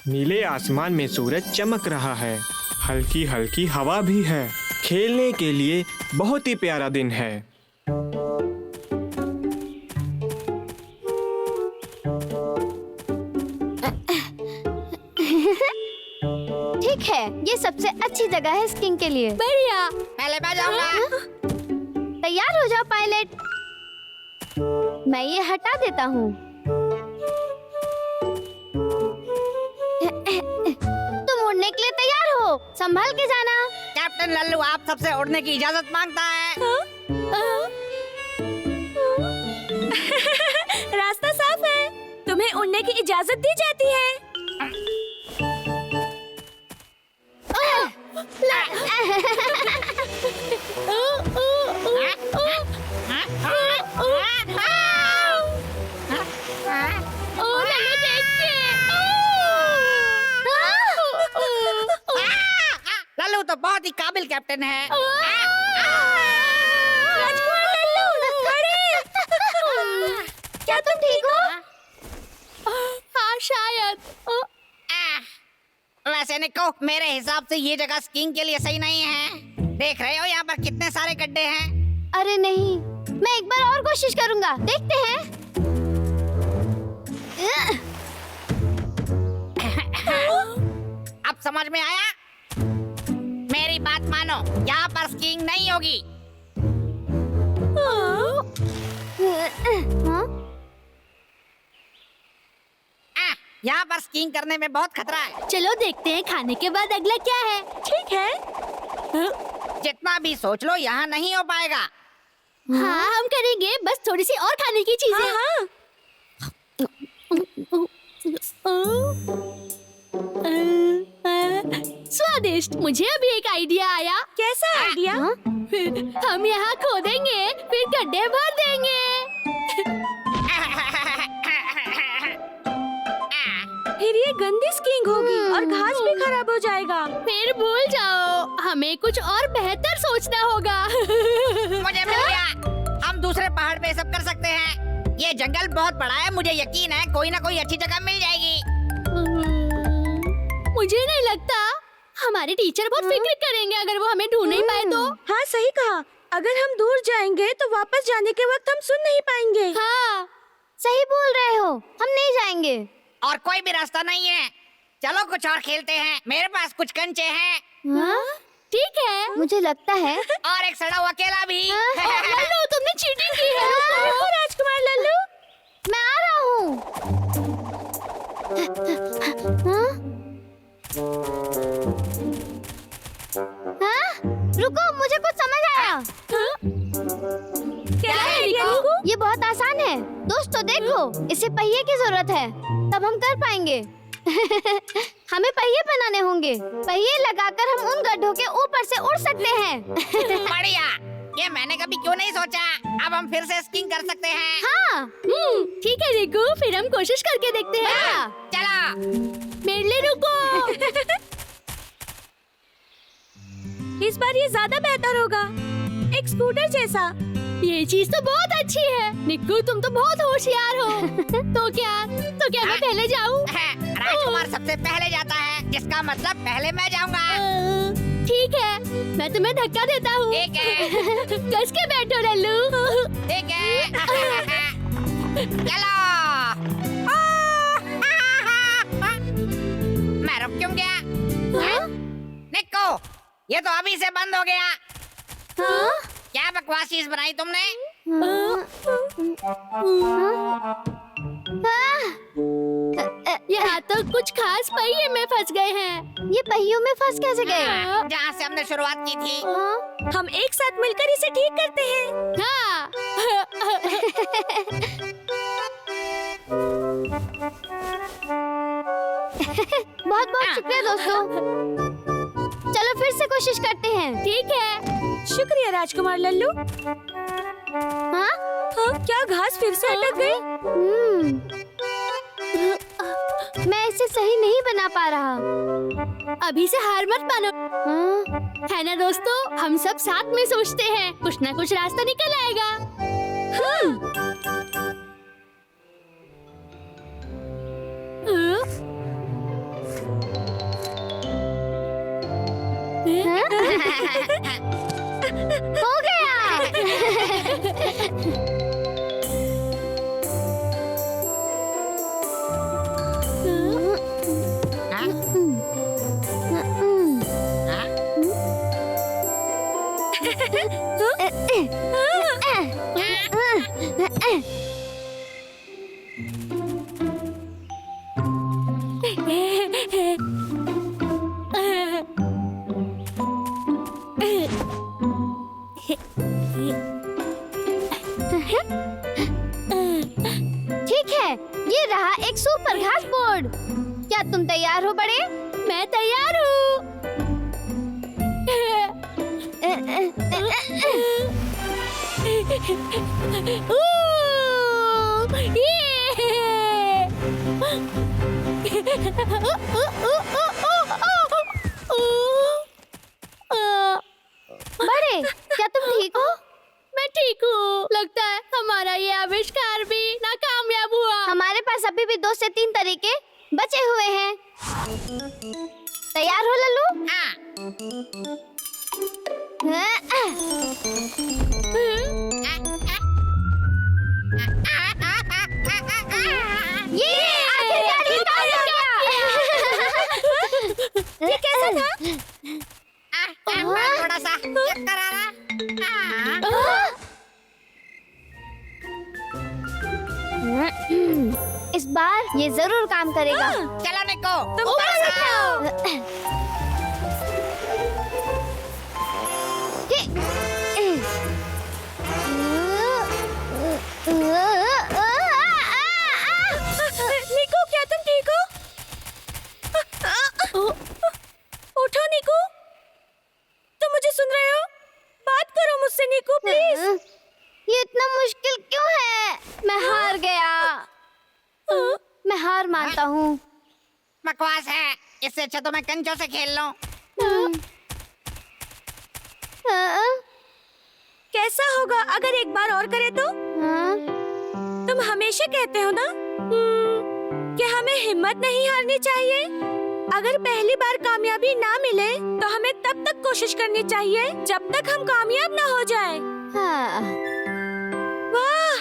नीले आसमान में सूरज चमक रहा है। हल्की हल्की हवा भी है। खेलने के लिए बहुत ही प्यारा दिन है। ठीक है, ये सबसे अच्छी जगह है स्कीइंग के लिए। बढ़िया। पहले मैं जाऊंगा। तैयार हो जाओ पायलट। मैं ये हटा देता हूँ। तुम उड़ने के लिए तैयार हो? संभाल के जाना। कैप्टन लल्लू आप सबसे उड़ने की इजाजत मांगता है। रास्ता साफ है, तुम्हें उड़ने की इजाजत दी जाती है। लल्लू तो बहुत ही काबिल कैप्टन है। राजकुमार लल्लू, क्या तुम ठीक हो? हाँ शायद। वैसे निको, मेरे हिसाब से ये जगह स्कीइंग के लिए सही नहीं है। देख रहे हो यहाँ पर कितने सारे गड्ढे हैं। अरे नहीं, मैं एक बार और कोशिश करूंगा, देखते हैं। अब समझ में आया? मेरी बात मानो, यहाँ पर स्कीइंग नहीं होगी। हाँ? यहाँ पर स्कीइंग करने में बहुत खतरा है। चलो देखते हैं खाने के बाद अगला क्या है। ठीक है। जितना भी सोच लो यहाँ नहीं हो पाएगा। हाँ हम करेंगे, बस थोड़ी सी और खाने की चीजें। हाँ, स्वादिष्ट। मुझे अभी एक आइडिया आया। कैसा आइडिया? हम यहाँ खोदेंगे, फिर गड्ढे भर देंगे। फिर ये गंदी स्कीइंग होगी और घास भी खराब हो जाएगा। फिर भूल जाओ, हमें कुछ और बेहतर सोचना होगा। मुझे मिल गया, हम दूसरे पहाड़ पे सब कर सकते हैं। ये जंगल बहुत बड़ा है, मुझे यकीन है कोई ना कोई अच्छी जगह मिल जाएगी। मुझे नहीं लगता, हमारे टीचर बहुत फिक्र करेंगे अगर वो हमें ढूंढ नहीं पाए तो। हाँ सही कहा, अगर हम दूर जाएंगे तो वापस जाने के वक्त हम सुन नहीं पाएंगे। हाँ, सही बोल रहे हो, हम नहीं जाएंगे। और कोई भी रास्ता नहीं है। चलो कुछ और खेलते हैं, मेरे पास कुछ कंचे हैं। हाँ? ठीक है। मुझे लगता है और एक सड़ा हुआ केला भी। लल्लू तुमने चीटिंग की है। राजकुमार लल्लू, मैं आ रहा हूँ। हाँ? हाँ? रुको, मुझे कुछ समझ आया। क्या है रिको? ये बहुत आसान है। दोस्तों देखो, इसे पहिए की जरूरत है, तब हम कर पाएंगे। हमें पहिए बनाने होंगे। पहिए लगाकर हम उन गड्ढों के ऊपर से उड़ सकते हैं। बढ़िया, ये मैंने कभी क्यों नहीं सोचा। अब हम फिर से स्कीइंग कर सकते हैं। हाँ, ठीक है रिको, फिर हम कोशिश करके देखते हैं। चलो। मेरे लिए रुको। इस बार ये ज्यादा बेहतर होगा, एक स्कूटर जैसा। ये चीज तो बहुत अच्छी है। निक्कू तुम तो बहुत होशियार हो। तो क्या मैं पहले जाऊं? राजकुमार सबसे पहले जाता है, जिसका मतलब पहले मैं जाऊंगा। ठीक है, मैं तुम्हें धक्का देता हूँ। ठीक है। कस के बैठो लल्लू। ठीक है। चलो। मैं रुक क्यों गया? निक्को, ये तो अभी से बंद हो गया। हाँ? क्या बकवास चीज बनाई तुमने? यहाँ तो कुछ खास पहिए में फंस गए हैं। ये पहियों में फंस कैसे गए? जहाँ से हमने शुरुआत की थी। हम एक साथ मिलकर इसे ठीक करते हैं। हाँ। बहुत बहुत शुक्रिया दोस्तों। चलो फिर से कोशिश करते हैं। ठीक है, शुक्रिया राजकुमार लल्लू। हाँ? हाँ, क्या घास फिर से अटक गई? मैं इसे सही नहीं बना पा रहा। अभी से हार मत मानो। है ना दोस्तों, हम सब साथ में सोचते हैं, कुछ ना कुछ रास्ता निकल आएगा। हो गया। ठीक है, ये रहा एक सुपर घास बोर्ड। क्या तुम तैयार हो बड़े? मैं तैयार हूँ। बड़े, क्या तुम ठीक हो? मैं ठीक हूँ। लगता है हमारा ये आविष्कार भी नाकामयाब हुआ। हमारे पास अभी भी 2 से 3 तरीके बचे हुए हैं। तैयार हो लल्लू? ये आखिरकार ये काम हो गया। ये कैसा था? थोड़ा सा चक्कर आ रहा। इस बार ये जरूर काम करेगा। चलो निको, तुम ऊपर कर से आओ। निको, क्या तुम ठीक हो? उठो निको, तुम मुझे सुन रहे हो? बात करो मुझसे निको, प्लीज। ये इतना मुश्किल क्यों है? मैं हार गया। मैं हार मानता हूँ। बकवास है, इससे अच्छा तो मैं कंचों से खेल लूं। कैसा होगा अगर एक बार और करे तो? तुम हमेशा कहते हो ना कि हमें हिम्मत नहीं हारनी चाहिए। अगर पहली बार कामयाबी ना मिले तो हमें तब तक कोशिश करनी चाहिए जब तक हम कामयाब ना हो जाए। वाह,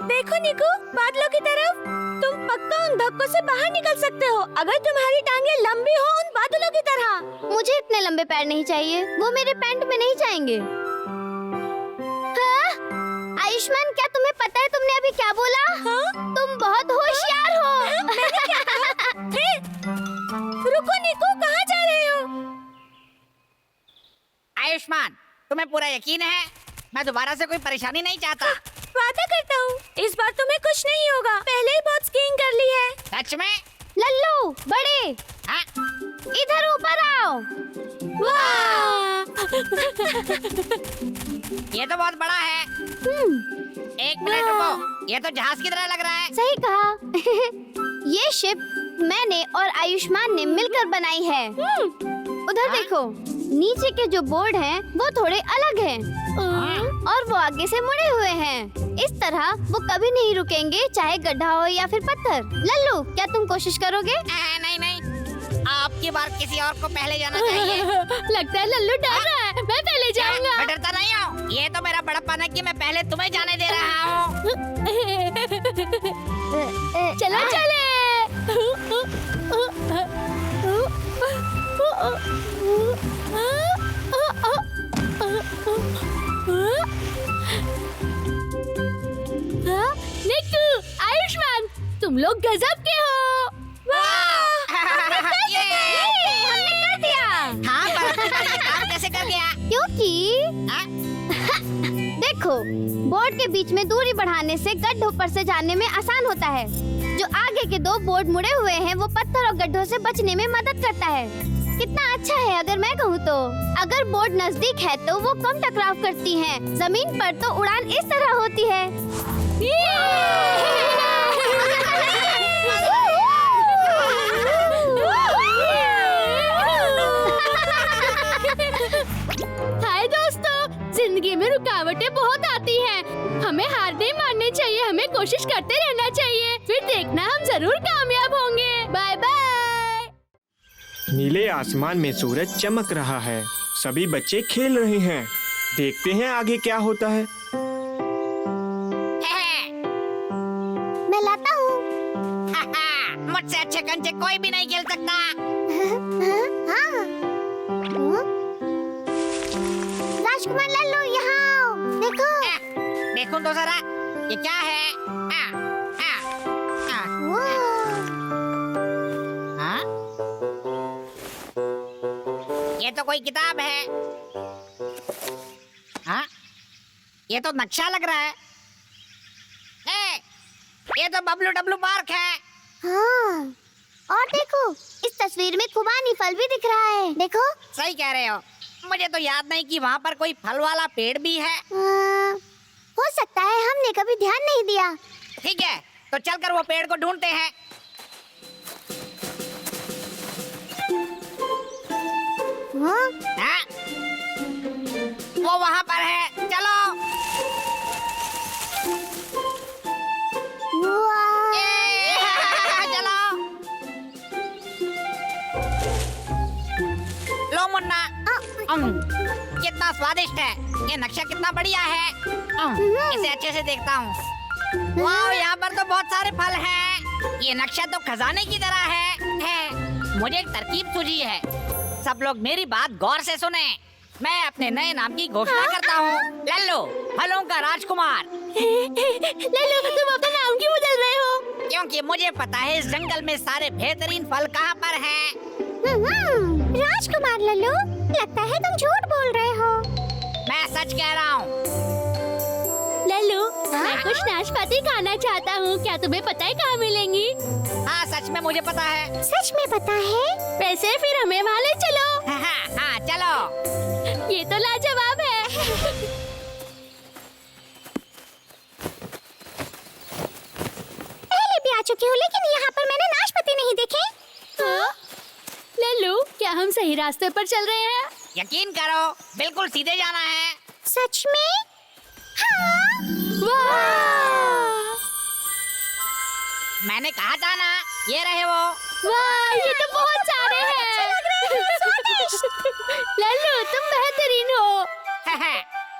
देखो निको, बादलों की तरफ। तुम पक्का उन धक्कों से बाहर निकल सकते हो अगर तुम्हारी टांगे लंबी हो उन बादलों की तरह। मुझे इतने लंबे पैर नहीं चाहिए, वो मेरे पैंट में नहीं जाएंगे। हाँ? आयुष्मान, क्या तुम्हें पता है तुमने अभी क्या बोला? हाँ? तुम बहुत होशियार हो। मैंने क्या कहा? हे, रुको निको, कहाँ जा रहे हो? आयुष्मान, तुम्हें पूरा यकीन है? मैं दोबारा से कोई परेशानी नहीं चाहता। वादा करता हूँ, इस बार तुम्हें कुछ नहीं होगा। पहले ही बहुत स्कीइंग कर ली है। सच में? लल्लू, बड़े, हाँ? इधर ऊपर आओ। वाह! ये तो बहुत बड़ा है। एक मिनट रुको, ये तो जहाज की तरह लग रहा है। सही कहा। ये शिप मैंने और आयुष्मान ने मिलकर बनाई है। उधर देखो, नीचे के जो बोर्ड हैं, वो थोड़े अलग हैं और वो आगे से मुड़े हुए हैं। इस तरह वो कभी नहीं रुकेंगे, चाहे गड्ढा हो या फिर पत्थर। लल्लू, क्या तुम कोशिश करोगे? नहीं नहीं, आपकी बार किसी और को पहले जाना चाहिए। लगता है लल्लू डर रहा है। मैं पहले जाऊंगा। मैं डरता नहीं हूँ, ये तो मेरा बड़प्पन है कि मैं पहले तुम्हें जाने दे रहा हूँ। चलो चले। निक्कू, आयुष्मान, तुम लोग गजब के हो। वाह! हमने कर दिया। हाँ, पर अपनी बार ये काम कैसे कर गया? क्योंकि हाँ? देखो, बोर्ड के बीच में दूरी बढ़ाने से गड्ढों पर से जाने में आसान होता है। जो आगे के 2 बोर्ड मुड़े हुए हैं, वो पत्थर और गड्ढों से बचने में मदद करता है। कितना अच्छा है अगर मैं कहूँ तो। अगर बोर्ड नजदीक है तो वो कम टकराव करती हैं। जमीन पर तो उड़ान इस तरह होती है। हाय दोस्तों, जिंदगी में रुकावटें बहुत आती हैं। हमें हार नहीं माननी चाहिए, हमें कोशिश करते रहना चाहिए। फिर देखना हम जरूर कामयाब होंगे। Bye bye. नीले आसमान में सूरज चमक रहा है। सभी बच्चे खेल रहे हैं। देखते हैं आगे क्या होता है। मैं लाता हूँ। मुझसे अच्छे कंचे कोई भी नहीं खेल सकता। हाँ। राजकुमार लल्लू यहाँ आओ। देखो। देखो तो जरा ये क्या है। हाँ? ये तो कोई किताब है। हाँ? ये तो नक्शा लग रहा है। ये तो बबलू डब्लू पार्क है। हाँ। और देखो, इस तस्वीर में खुबानी फल भी दिख रहा है। देखो। सही कह रहे हो। मुझे तो याद नहीं कि वहाँ पर कोई फल वाला पेड़ भी है। हो सकता है हमने कभी ध्यान नहीं दिया। ठीक है, तो चलकर वो पेड़ को ढूंढते हैं। हाँ? वो वहाँ पर है, चलो। ये, चलो। लो मुन्ना। कितना स्वादिष्ट है। ये नक्शा कितना बढ़िया है। इसे अच्छे से देखता हूँ। वाह, यहाँ पर तो बहुत सारे फल हैं। ये नक्शा तो खजाने की तरह है। मुझे एक तरकीब सूझी है। सब लोग मेरी बात गौर से सुने। मैं अपने नए नाम की घोषणा करता हूँ। लल्लू, फलों का राजकुमार। लल्लू, तुम अपना नाम क्यों बदल रहे हो? क्योंकि मुझे पता है इस जंगल में सारे बेहतरीन फल कहाँ पर हैं। राजकुमार लल्लू, लगता है तुम झूठ बोल रहे हो। मैं सच कह रहा हूँ। लल्लू, मैं कुछ नाशपाती खाना चाहता हूँ। क्या तुम्हें पता है कहाँ मिलेंगी? हाँ, सच में मुझे पता है। सच में पता है? वैसे फिर हमें वहाँ ले चलो। हाँ, चलो। ये तो लाजवाब है। पहले भी आ चुकी हूँ, लेकिन यहाँ पर मैंने नाशपाती नहीं देखे। लल्लू, क्या हम सही रास्ते पर चल रहे हैं? यकीन करो, बिल्कुल सीधे जाना है। सच में? हाँ। वाह! मैंने कहा था ना, ये रहे वो। वाह, ये तो बहुत सारे हैं। लल्लू, तुम बेहतरीन हो।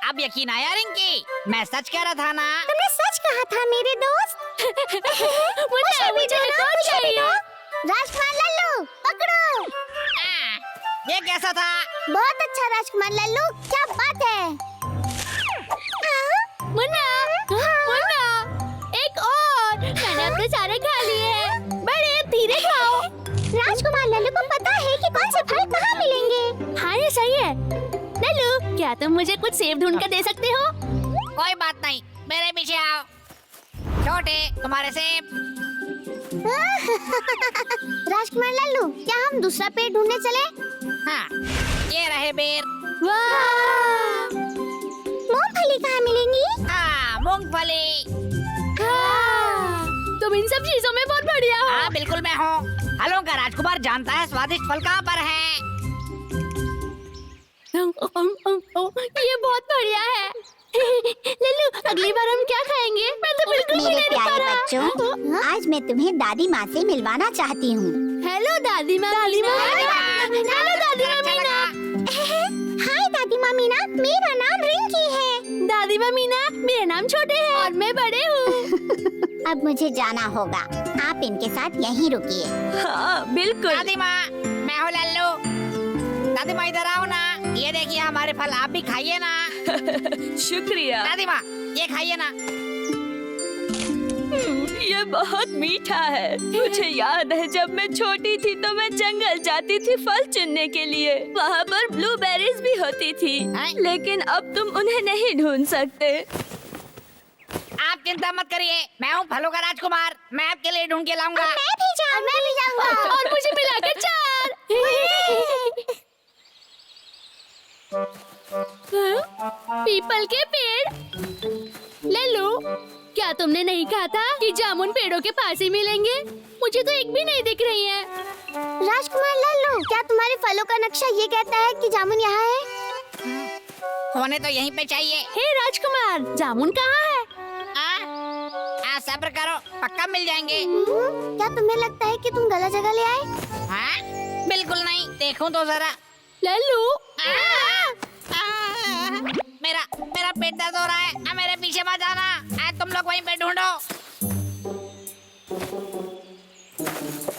अब यकीन आया रिंकी, मैं सच कह रहा था ना। तुमने सच कहा था मेरे दोस्त। मुझे भी चाहिए। राजकुमार लल्लू, पकड़ो। ये कैसा था? बहुत अच्छा राजकुमार लल्लू, क्या बात है। मुन्ना, मुन्ना, एक और। मैंने अपने सारे खा लिए हैं। बड़े धीरे खाओ। राजकुमार लल्लू को पता है कि कौन से फल कहाँ मिलेंगे। हाँ, ये सही है। लल्लू, क्या तुम मुझे कुछ सेब ढूंढ कर दे सकते हो? कोई बात नहीं, मेरे पीछे आओ। छोटे, तुम्हारे सेब। राजकुमार लल्लू, क्या हम दूसरा पेड़ ढूंढने चले? हाँ, ये रहे बेर। वाह! मूंगफली कहाँ मिलेंगी? हाँ, मूंगफली। तुम इन सब चीजों में बहुत बढ़िया हो। हाँ, बिल्कुल मैं हूँ। फलों का राजकुमार जानता है स्वादिष्ट फल कहाँ पर है। ये बहुत बढ़िया है। लल्लू, अगली बार हम क्या खाएंगे? मैं तो बिल्कुल भी मेरे नहीं खा प्यारे रहा। बच्चों, आज मैं तुम्हें दादी माँ से मिलवाना चाहती हूँ। हेलो दादी माँ। हेलो दादी माँ मीना। हाय दादी माँ मीना, मेरा नाम रिंकी है। दादी माँ मीना, मेरा नाम छोटे है और मैं बड़े हूँ। अब मुझे जाना होगा, आप इनके साथ यहीं रुकिए। हाँ, बिल्कुल। दादी माँ, मैं हूँ लल्लू। दादी माँ, इधर आओ ना। ये देखिए हमारे फल, आप भी खाइए ना। शुक्रिया। दादी माँ, ये खाइए ना। ये बहुत मीठा है। मुझे याद है जब मैं छोटी थी तो मैं जंगल जाती थी फल चुनने के लिए। वहाँ पर ब्लूबेरीज भी होती थी, लेकिन अब तुम उन्हें नहीं ढूंढ सकते। आप चिंता मत करिए, मैं हूँ फलों का राजकुमार। मैं आपके लिए ढूंढ के लाऊंगा। मैं भी जाऊंगा। और मुझे मिलाकर 4। पीपल के पेड़। लल्लू, क्या तुमने नहीं कहा था कि जामुन पेड़ों के पास ही मिलेंगे? मुझे तो एक भी नहीं दिख रही है। राजकुमार लल्लू, क्या तुम्हारे फलों का नक्शा ये कहता है कि जामुन यहाँ है? होने तो यहीं पे चाहिए। हे राजकुमार, जामुन कहाँ है? सब्र करो, पक्का मिल जाएंगे। क्या तुम्हें लगता है कि तुम गलत जगह ले आए? हाँ? बिल्कुल नहीं, देखूं तो जरा। लल्लू, मेरा पेट दर्द हो रहा है। मेरे पीछे मत जाना। तुम लोग वहीं पे ढूंढो।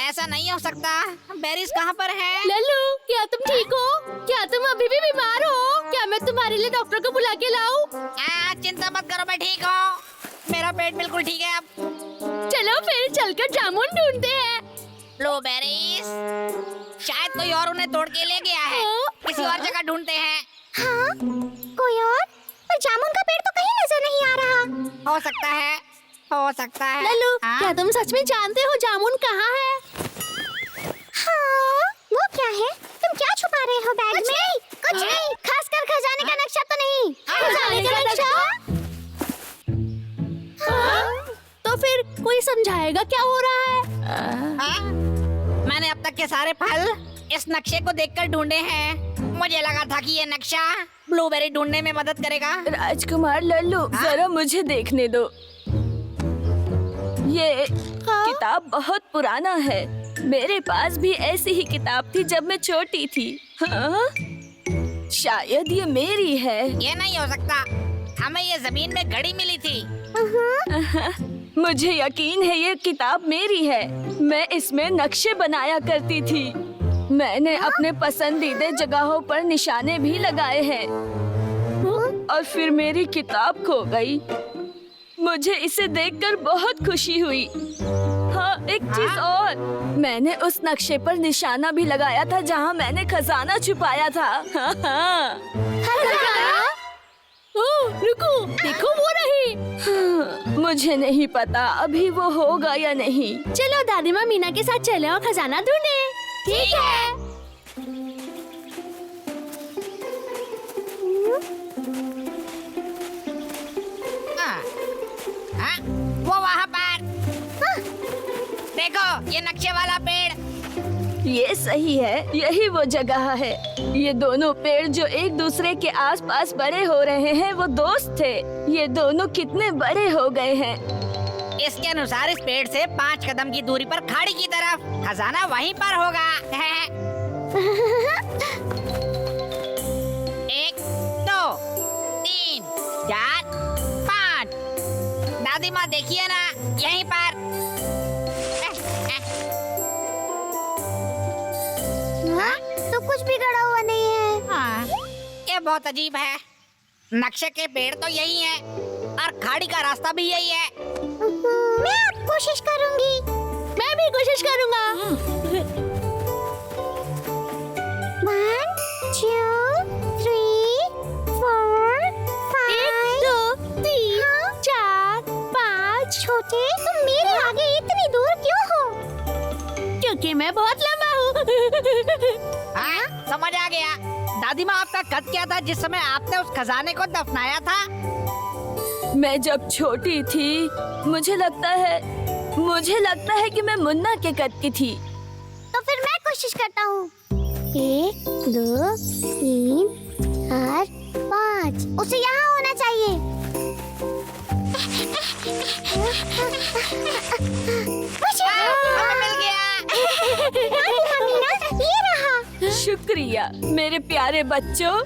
ऐसा नहीं हो सकता। बेरीज कहाँ पर है? लल्लू, क्या तुम ठीक हो? क्या तुम अभी भी बीमार हो? क्या मैं तुम्हारे लिए डॉक्टर को बुला के लाऊं? चिंता मत करो, मैं ठीक हूँ। मेरा पेट बिल्कुल ठीक है अब। चलो फिर चलकर जामुन ढूंढते हैं। ब्लूबेरीज, शायद कोई और उन्हें तोड़ के ले गया है। किसी और जगह ढूंढते हैं। हाँ, कोई और? पर जामुन का पेड़ तो कहीं नजर नहीं आ रहा। हो सकता है, हो सकता है। लल्लू, हाँ? क्या तुम सच में जानते हो जामुन कहाँ है? हाँ, वो क्या है? तुम क्या छुपा रहे हो बैग में? कुछ नहीं, खासकर खजाने का नक्शा तो नहीं। खजाने का नक्शा? तो फिर कोई समझाएगा क्या हो रहा है? हाँ? मैंने अब तक के सारे फल इस नक्शे को देखकर ढूंढे हैं। मुझे लगा था कि ये नक्शा ब्लूबेरी ढूंढने में मदद करेगा। राजकुमार लल्लू, जरा मुझे देखने दो। ये किताब बहुत पुराना है। मेरे पास भी ऐसी ही किताब थी जब मैं छोटी थी। हाँ? शायद ये मेरी है। ये नहीं हो सकता। हमें ये जमीन में घड़ी मिली थी। मुझे यकीन है ये किताब मेरी है। मैं इसमें नक्शे बनाया करती थी। मैंने अपने पसंदीदा जगहों पर निशाने भी लगाए हैं। और फिर मेरी किताब खो गई। मुझे इसे देखकर बहुत खुशी हुई। हाँ, एक चीज और, मैंने उस नक्शे पर निशाना भी लगाया था जहाँ मैंने खजाना छुपाया था। हाँ। रुको, देखो वो रही। मुझे नहीं पता अभी वो होगा या नहीं। चलो दादी माँ मीना के साथ चले और खजाना ढूंढे। ठीक है। हाँ? वो वहाँ पर। देखो, ये नक्शे वाला पेड़। ये सही है, यही वो जगह है। ये दोनों पेड़ जो एक दूसरे के आसपास बड़े हो रहे हैं, वो दोस्त थे। ये दोनों कितने बड़े हो गए हैं। इसके अनुसार इस पेड़ से 5 कदम की दूरी पर खाड़ी की तरफ खजाना वहीं पर होगा। 1, 2, 3, 4, 5। दादी माँ देखिए ना, यहीं पर। हाँ, तो कुछ भी गड़ा हुआ नहीं है। हाँ, ये बहुत अजीब है। नक्शे के पेड़ तो यही है और खाड़ी का रास्ता भी यही है। मैं अब कोशिश करूंगी। मैं भी कोशिश करूँगा। 1, 2, 3, 4, 5। 1, 2, 3, 4, 5। छोटे, तुम मेरे आगे इतनी दूर क्यों हो? क्योंकि मैं बहुत लंबा हूँ। हाँ, समझ आ गया। दादी माँ, आपका कद क्या था जिस समय आपने उस खजाने को दफनाया था? मैं जब छोटी थी, मुझे लगता है कि मैं मुन्ना के कद की थी। तो फिर मैं कोशिश करता हूँ। 1, 2, 3, 4, 5। उसे यहाँ होना चाहिए। हमें मिल गया। मीना, ये रहा। शुक्रिया मेरे प्यारे बच्चों।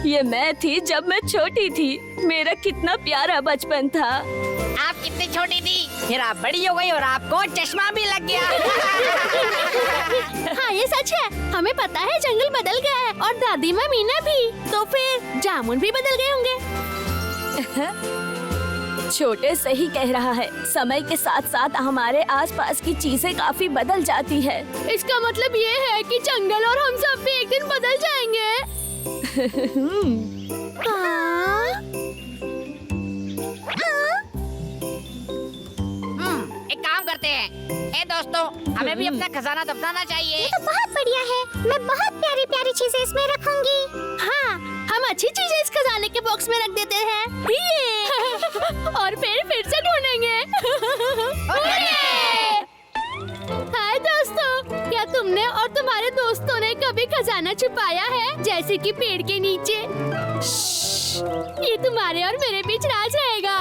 ये मैं थी जब मैं छोटी थी। मेरा कितना प्यारा बचपन था। आप कितनी छोटी थी, फिर आप बड़ी हो गई और आपको चश्मा भी लग गया। हाँ, ये सच है। हमें पता है जंगल बदल गया है और दादी माँ मीना भी। तो फिर जामुन भी बदल गए होंगे। छोटे सही कह रहा है। समय के साथ साथ हमारे आसपास की चीजें काफी बदल जाती है। इसका मतलब ये है कि जंगल और हम सब भी एक दिन बदल जाएंगे। एक काम करते हैं। ए दोस्तों, हमें भी अपना खजाना दफनाना चाहिए। ये तो बहुत बढ़िया है। मैं बहुत प्यारी प्यारी चीजें इसमें रखूंगी। हाँ, हम अच्छी चीजें इस खजाने के बॉक्स में रख देते हैं। और फिर से ढूंढेंगे। हाय दोस्तों, क्या तुमने और तुम्हारे दोस्तों ने कभी खजाना छुपाया है, जैसे कि पेड़ के नीचे? ये तुम्हारे और मेरे बीच राज रहेगा।